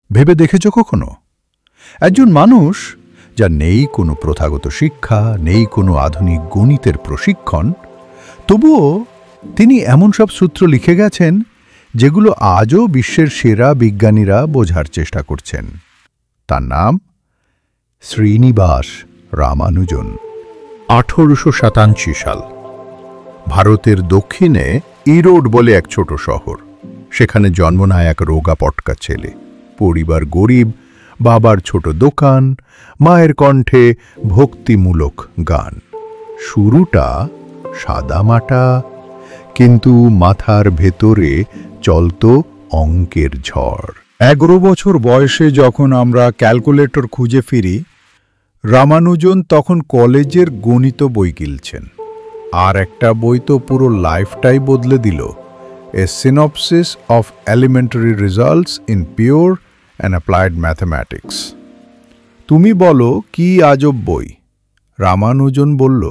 ভেবে দেখেছ কখনো? একজন মানুষ যার নেই কোনো প্রথাগত শিক্ষা, নেই কোনো আধুনিক গণিতের প্রশিক্ষণ, তবুও তিনি এমন সব সূত্র লিখে গেছেন যেগুলো আজও বিশ্বের সেরা বিজ্ঞানীরা বোঝার চেষ্টা করছেন। তার নাম শ্রীনিবাস রামানুজন। 1887 সাল। ভারতের দক্ষিণে ইরোড বলে এক ছোট শহর। সেখানে জন্ম নেয় এক রোগা পটকা ছেলে। পরিবার গরিব, বাবার ছোট দোকান, মায়ের কণ্ঠে ভক্তিমূলক গান। শুরুটা সাদামাটা, কিন্তু মাথার ভেতরে চলত অঙ্কের ঝড়। 11 বছর বয়সে যখন আমরা ক্যালকুলেটর খুঁজে ফিরি, রামানুজন তখন কলেজের গণিত বই কিনছেন। আর একটা বই তো পুরো লাইফটাই বদলে দিল, a synopsis of elementary results in pure and applied mathematics. তুমি বলো কি আজব বই? রামানুজন বলল,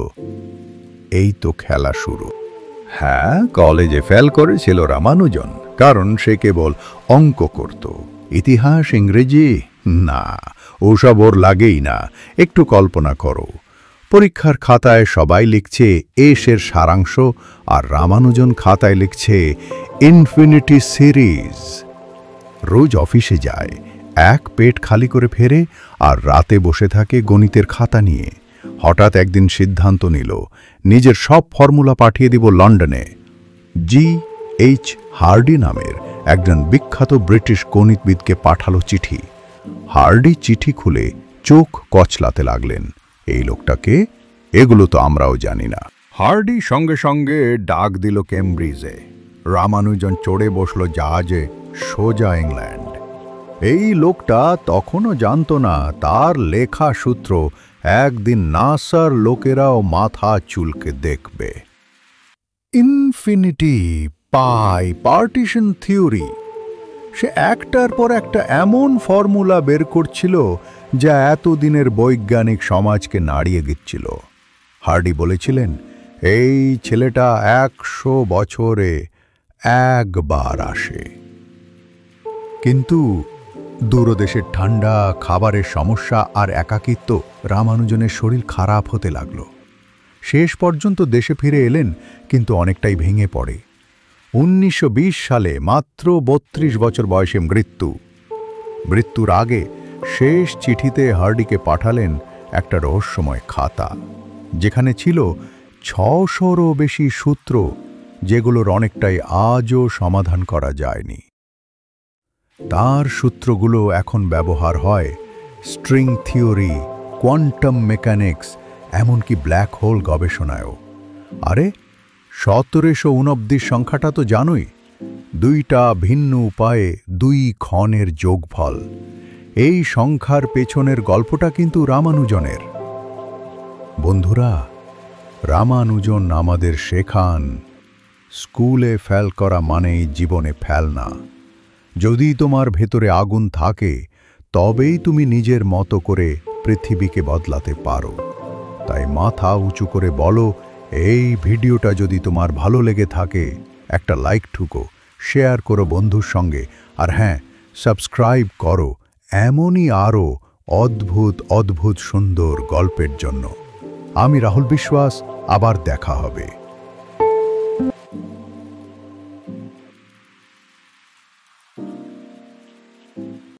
এই তো খেলা শুরু। হ্যাঁ, কলেজে ফেল করেছিল রামানুজন, কারণ সে কেবল অঙ্ক করত। ইতিহাস, ইংরেজি না, ওসব ওর লাগেই না। একটু কল্পনা করো, পরীক্ষার খাতায় সবাই লিখছে এর সারাংশ, আর রামানুজন খাতায় লিখছে ইনফিনিটি সিরিজ। রোজ অফিসে যায়, এক পেট খালি করে ফেরে, আর রাতে বসে থাকে গণিতের খাতা নিয়ে। হঠাৎ একদিন সিদ্ধান্ত নিল, নিজের সব ফর্মুলা পাঠিয়ে দিব লন্ডনে। G.H. হার্ডি নামের একজন বিখ্যাত ব্রিটিশ গণিতবিদকে পাঠালো চিঠি। হার্ডি চিঠি খুলে চোখ কচলাতে লাগলেন। এই লোকটাকে? এগুলো তো আমরাও জানি না। হার্ডি সঙ্গে সঙ্গে ডাক দিল কেমব্রিজে। রামানুজন চড়ে বসল জাহাজে, সোজা ইংল্যান্ড। এই লোকটা তখনও জানত না তার লেখা সূত্র একদিন নাসার লোকেরাও মাথা চুলকে দেখবে। ইনফিনিটি, পাই, পার্টিশন থিওরি। সে একটার পর একটা এমন ফর্মুলা বের করছিল যা এতদিনের বৈজ্ঞানিক সমাজকে নাড়িয়ে দিচ্ছিল। হার্ডি বলেছিলেন, এই ছেলেটা 100 বছরে একবার আসে। কিন্তু দূরদেশের ঠান্ডা, খাবারের সমস্যা আর একাকিত্ব রামানুজনের শরীর খারাপ হতে লাগল। শেষ পর্যন্ত দেশে ফিরে এলেন, কিন্তু অনেকটাই ভেঙে পড়ে। 1920 সালে মাত্র 32 বছর বয়সে মৃত্যুর আগে শেষ চিঠিতে হার্ডিকে পাঠালেন একটা রহস্যময় খাতা, যেখানে ছিল 600রও বেশি সূত্র, যেগুলোর অনেকটাই আজও সমাধান করা যায়নি। তার সূত্রগুলো এখন ব্যবহার হয় স্ট্রিং থিওরি, কোয়ান্টাম মেকানিক্স, এমনকি ব্ল্যাক হোল গবেষণায়ও। আরে 1729 সংখ্যাটা তো জানোই, 2টা ভিন্ন উপায়ে 2 ক্ষণের যোগফল। এই সংখ্যার পেছনের গল্পটা কিন্তু রামানুজনের। বন্ধুরা, রামানুজন আমাদের শেখান, স্কুলে ফেল করা মানেই জীবনে ফেল না। যদি তোমার ভেতরে আগুন থাকে, তবেই তুমি নিজের মতো করে পৃথিবীকে বদলাতে পারো। তাই মাথা উঁচু করে বলো, এই ভিডিওটা যদি তোমার ভালো লেগে থাকে, একটা লাইক ঠুকো, শেয়ার করো বন্ধুর সঙ্গে, আর হ্যাঁ, সাবস্ক্রাইব করো এমনই আরও অদ্ভুত অদ্ভুত সুন্দর গল্পের জন্য। আমি রাহুল বিশ্বাস, আবার দেখা হবে।